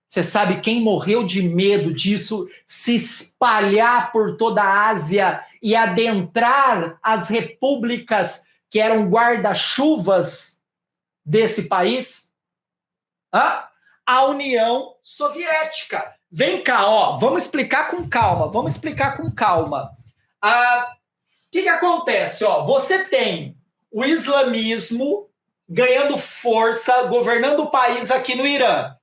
Você sabe quem morreu de medo disso se espalhar por toda a Ásia e adentrar as repúblicas que eram guarda-chuvas desse país? A União Soviética. Vem cá, vamos explicar com calma, O que acontece? Você tem o islamismo ganhando força, governando o país aqui no Irã.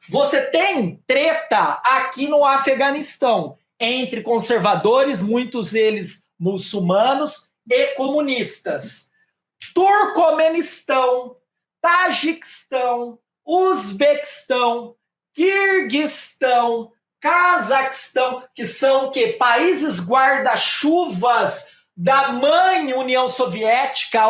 Você tem treta aqui no Afeganistão entre conservadores, muitos deles muçulmanos, e comunistas. Turcomenistão, Tajiquistão, Uzbequistão, Quirguistão, Cazaquistão, que são países guarda-chuvas da mãe União Soviética.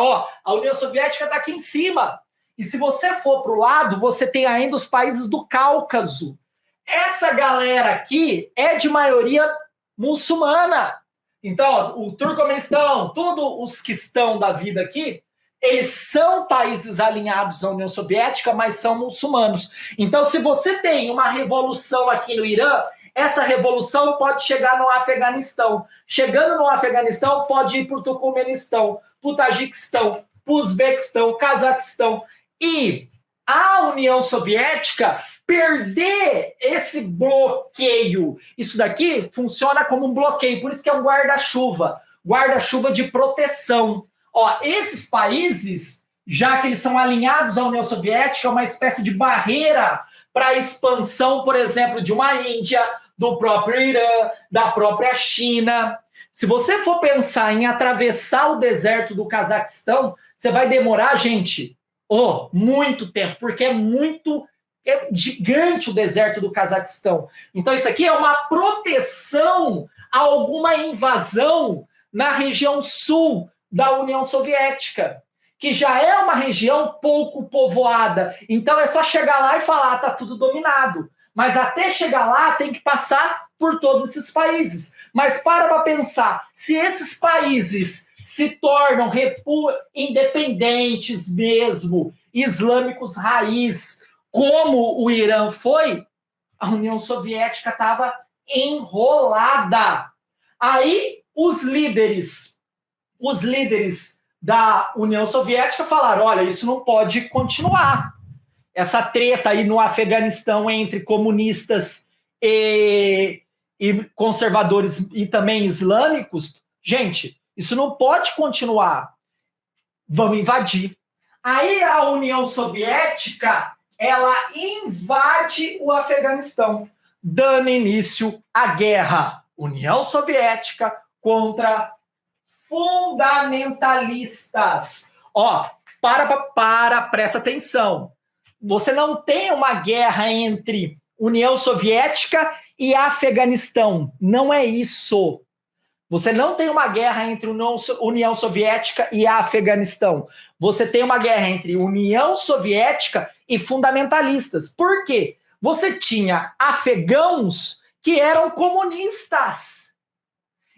A União Soviética está aqui em cima. E se você for para o lado, você tem ainda os países do Cáucaso. Essa galera aqui é de maioria muçulmana. Então, o Turcomenistão, todos os que estão da vida aqui, eles são países alinhados à União Soviética, mas são muçulmanos. Então, se você tem uma revolução aqui no Irã, essa revolução pode chegar no Afeganistão. Chegando no Afeganistão, pode ir para o Turcomenistão, para o Tajiquistão, para o Uzbequistão, Cazaquistão. E a União Soviética perder esse bloqueio. Isso daqui funciona como um bloqueio, por isso que é um guarda-chuva de proteção. Esses países, já que eles são alinhados à União Soviética, é uma espécie de barreira para a expansão, por exemplo, de uma Índia, do próprio Irã, da própria China. Se você for pensar em atravessar o deserto do Cazaquistão, você vai demorar, gente, muito tempo, porque é gigante o deserto do Cazaquistão. Então isso aqui é uma proteção a alguma invasão na região sul da União Soviética, que já é uma região pouco povoada. Então é só chegar lá e falar, tá tudo dominado. Mas até chegar lá tem que passar por todos esses países. Mas para pensar, se esses países se tornam independentes mesmo, islâmicos raiz, como o Irã foi, a União Soviética estava enrolada. Aí os líderes da União Soviética falaram, olha, isso não pode continuar. Essa treta aí no Afeganistão entre comunistas e conservadores e também islâmicos, gente, isso não pode continuar. Vamos invadir. Aí a União Soviética, ela invade o Afeganistão, dando início à guerra. União Soviética contra fundamentalistas. Presta atenção. Você não tem uma guerra entre União Soviética e Afeganistão. Não é isso. Você não tem uma guerra entre União Soviética e Afeganistão. Você tem uma guerra entre União Soviética e fundamentalistas. Por quê? Você tinha afegãos que eram comunistas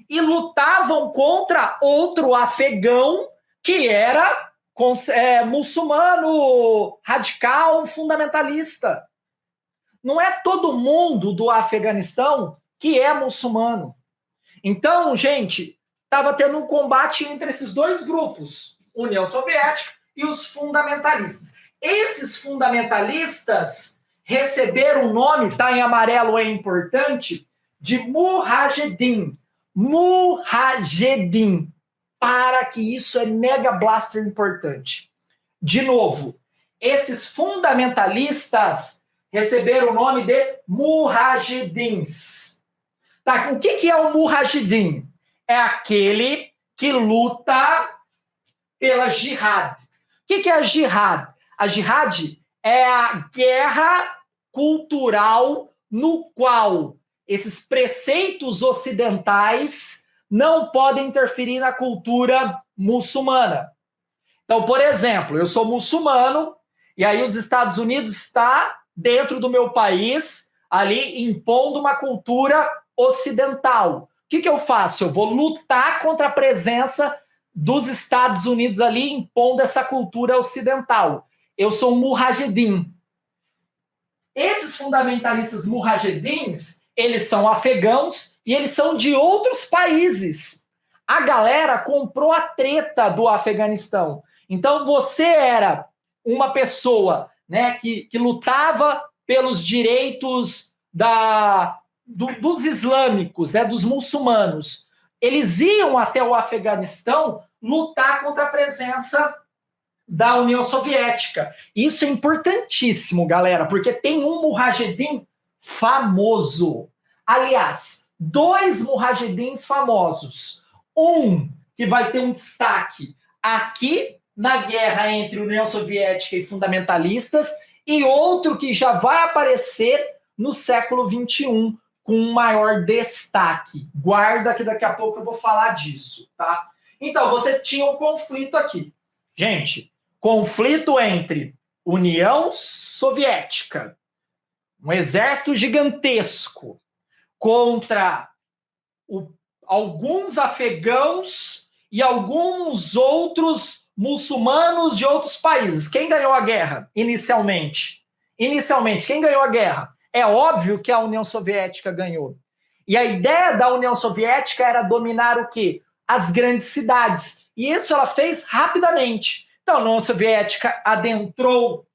e lutavam contra outro afegão que era muçulmano, radical, fundamentalista. Não é todo mundo do Afeganistão que é muçulmano. Então, gente, estava tendo um combate entre esses dois grupos, União Soviética e os fundamentalistas. Esses fundamentalistas receberam o nome, tá em amarelo, é importante, de Mujahedin. Mujahedin. Para que isso é mega blaster importante. De novo, esses fundamentalistas receberam o nome de Mujahedins. Tá, o que é o Mujahedin? É aquele que luta pela jihad. O que é a jihad? A jihad é a guerra cultural no qual esses preceitos ocidentais não podem interferir na cultura muçulmana. Então, por exemplo, eu sou muçulmano e aí os Estados Unidos está dentro do meu país, ali impondo uma cultura ocidental. O que eu faço? Eu vou lutar contra a presença dos Estados Unidos ali impondo essa cultura ocidental. Eu sou um mujahedin. Esses fundamentalistas mujahedins, eles são afegãos e eles são de outros países. A galera comprou a treta do Afeganistão. Então, você era uma pessoa, né, que lutava pelos direitos dos islâmicos, né, dos muçulmanos. Eles iam até o Afeganistão lutar contra a presença da União Soviética. Isso é importantíssimo, galera, porque tem um mujahedin famoso. Aliás, 2 mujahedins famosos. Um que vai ter um destaque aqui na guerra entre União Soviética e fundamentalistas, e outro que já vai aparecer no século XXI com um maior destaque. Guarda que daqui a pouco eu vou falar disso, tá? Então, você tinha um conflito aqui. Gente, conflito entre União Soviética, um exército gigantesco, contra alguns afegãos e alguns outros muçulmanos de outros países. Quem ganhou a guerra inicialmente? Inicialmente, quem ganhou a guerra? É óbvio que a União Soviética ganhou. E a ideia da União Soviética era dominar o quê? As grandes cidades. E isso ela fez rapidamente. Então, a União Soviética adentrou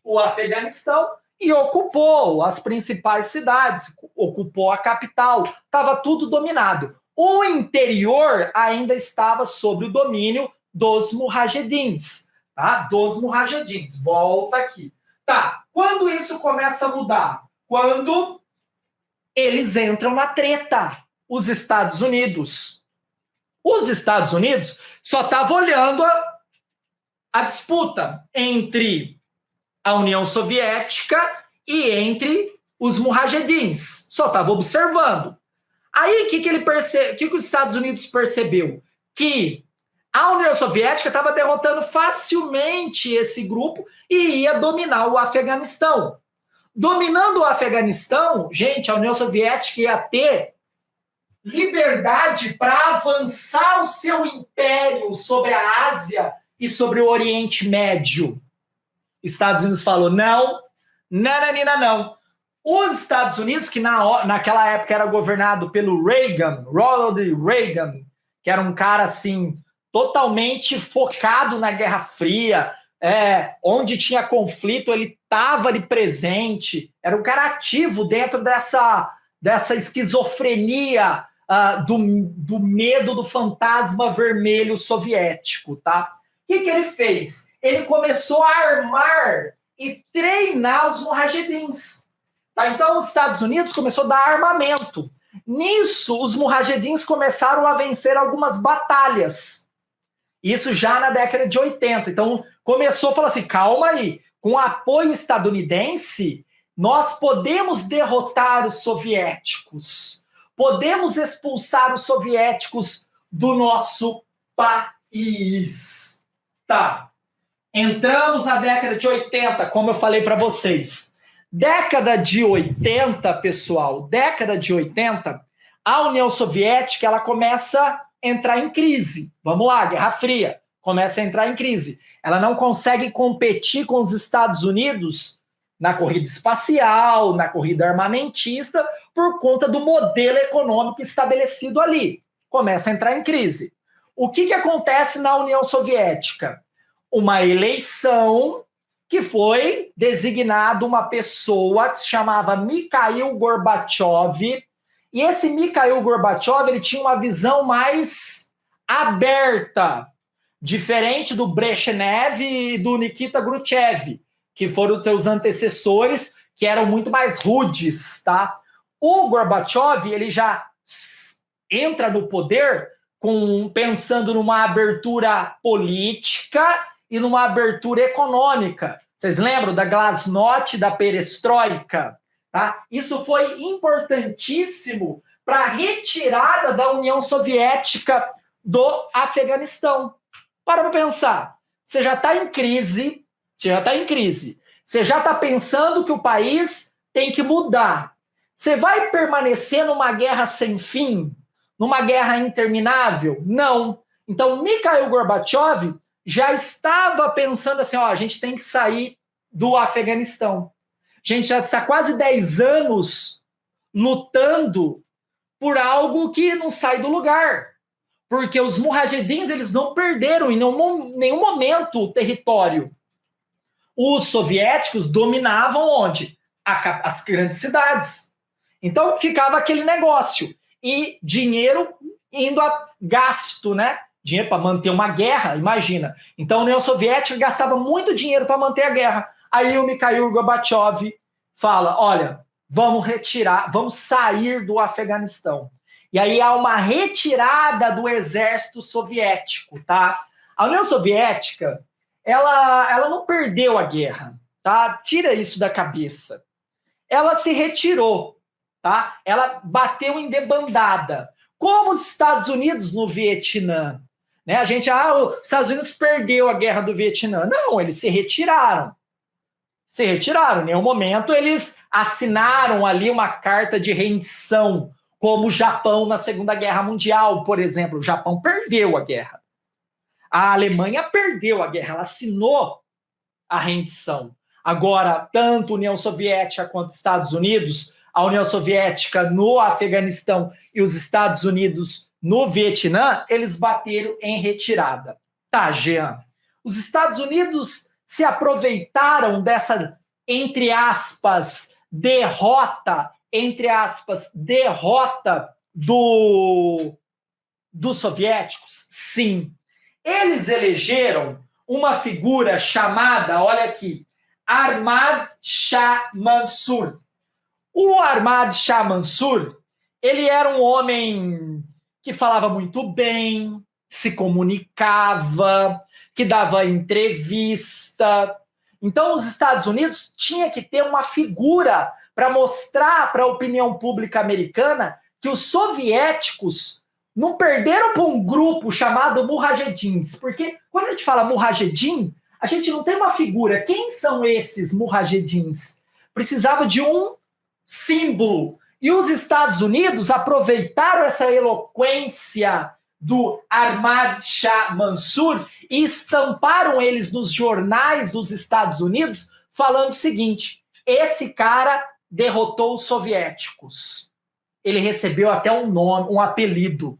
o Afeganistão e ocupou as principais cidades, ocupou a capital, estava tudo dominado. O interior ainda estava sob o domínio dos mujahedins, tá? Dos mujahedins. Volta aqui. Tá, quando isso começa a mudar? Quando eles entram na treta, os Estados Unidos. Os Estados Unidos só estavam olhando a disputa entre a União Soviética e entre os mujahedins. Só estava observando. Aí, o que os Estados Unidos percebeu? Que a União Soviética estava derrotando facilmente esse grupo e ia dominar o Afeganistão. Dominando o Afeganistão, gente, a União Soviética ia ter liberdade para avançar o seu império sobre a Ásia e sobre o Oriente Médio. Estados Unidos falou, não. Os Estados Unidos, que naquela época era governado pelo Reagan, Ronald Reagan, que era um cara assim, totalmente focado na Guerra Fria, onde tinha conflito, ele estava ali presente, era um cara ativo dentro dessa esquizofrenia do medo do fantasma vermelho soviético, tá? O que ele fez? Ele começou a armar e treinar os mujahedins. Tá? Então, os Estados Unidos começou a dar armamento. Nisso, os mujahedins começaram a vencer algumas batalhas. Isso já na década de 80. Então, começou a falar assim, calma aí, com apoio estadunidense, nós podemos derrotar os soviéticos. Podemos expulsar os soviéticos do nosso país. Tá. Entramos na década de 80, como eu falei para vocês. Década de 80, pessoal, década de 80, a União Soviética ela começa a entrar em crise. Vamos lá, Guerra Fria, começa a entrar em crise. Ela não consegue competir com os Estados Unidos na corrida espacial, na corrida armamentista, por conta do modelo econômico estabelecido ali. Começa a entrar em crise. O que acontece na União Soviética? Uma eleição que foi designada uma pessoa que se chamava Mikhail Gorbachev. E esse Mikhail Gorbachev ele tinha uma visão mais aberta, diferente do Brezhnev e do Nikita Khrushchev, que foram os teus antecessores, que eram muito mais rudes, tá? O Gorbachev, ele já entra no poder pensando numa abertura política e numa abertura econômica. Vocês lembram da glasnost, da perestroika? Tá? Isso foi importantíssimo para a retirada da União Soviética do Afeganistão. Para pensar, você já está em crise, você já está pensando que o país tem que mudar. Você vai permanecer numa guerra sem fim? Numa guerra interminável? Não. Então, Mikhail Gorbachev já estava pensando assim, a gente tem que sair do Afeganistão. A gente já está quase 10 anos lutando por algo que não sai do lugar. Porque os mujahedins, eles não perderam em nenhum momento o território. Os soviéticos dominavam onde? As grandes cidades. Então ficava aquele negócio. E dinheiro indo a gasto, né? Dinheiro para manter uma guerra, imagina. Então a União Soviética gastava muito dinheiro para manter a guerra. Aí o Mikhail Gorbachev fala, olha, vamos retirar, vamos sair do Afeganistão. E aí há uma retirada do exército soviético, tá? A União Soviética, ela não perdeu a guerra, tá? Tira isso da cabeça. Ela se retirou, tá? Ela bateu em debandada. Como os Estados Unidos no Vietnã, né? A gente, os Estados Unidos perdeu a guerra do Vietnã. Não, eles se retiraram. Se retiraram. Em nenhum momento eles assinaram ali uma carta de rendição, como o Japão na Segunda Guerra Mundial, por exemplo. O Japão perdeu a guerra. A Alemanha perdeu a guerra, ela assinou a rendição. Agora, tanto a União Soviética quanto os Estados Unidos, a União Soviética no Afeganistão e os Estados Unidos no Vietnã, eles bateram em retirada. Tá, Jean. Os Estados Unidos se aproveitaram dessa, entre aspas, derrota dos soviéticos? Sim. Eles elegeram uma figura chamada, olha aqui, Ahmad Shah Mansur. O Ahmad Shah Mansur, ele era um homem que falava muito bem, se comunicava, que dava entrevista. Então, os Estados Unidos tinha que ter uma figura para mostrar para a opinião pública americana que os soviéticos não perderam para um grupo chamado Mujahedins. Porque quando a gente fala Mujahedin, a gente não tem uma figura. Quem são esses Mujahedins? Precisava de um símbolo. E os Estados Unidos aproveitaram essa eloquência do Ahmad Shah Mansur e estamparam eles nos jornais dos Estados Unidos falando o seguinte: esse cara derrotou os soviéticos. Ele recebeu até um nome, um apelido.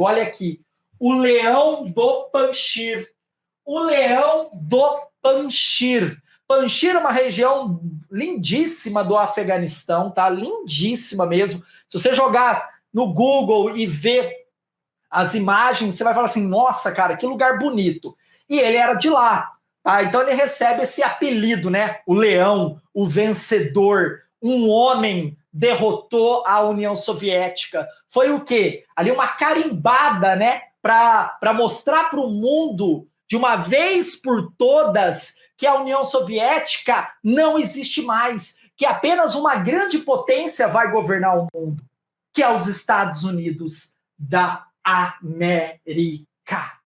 Olha aqui. O Leão do Panjshir. O Leão do Panjshir. Panjshir é uma região lindíssima do Afeganistão, tá? Lindíssima mesmo. Se você jogar no Google e ver as imagens, você vai falar assim, nossa, cara, que lugar bonito. E ele era de lá, tá? Então ele recebe esse apelido, né? O leão, o vencedor, um homem derrotou a União Soviética. Foi o quê? Ali uma carimbada, né? Para mostrar para o mundo, de uma vez por todas, que a União Soviética não existe mais, que apenas uma grande potência vai governar o mundo, que é os Estados Unidos da América.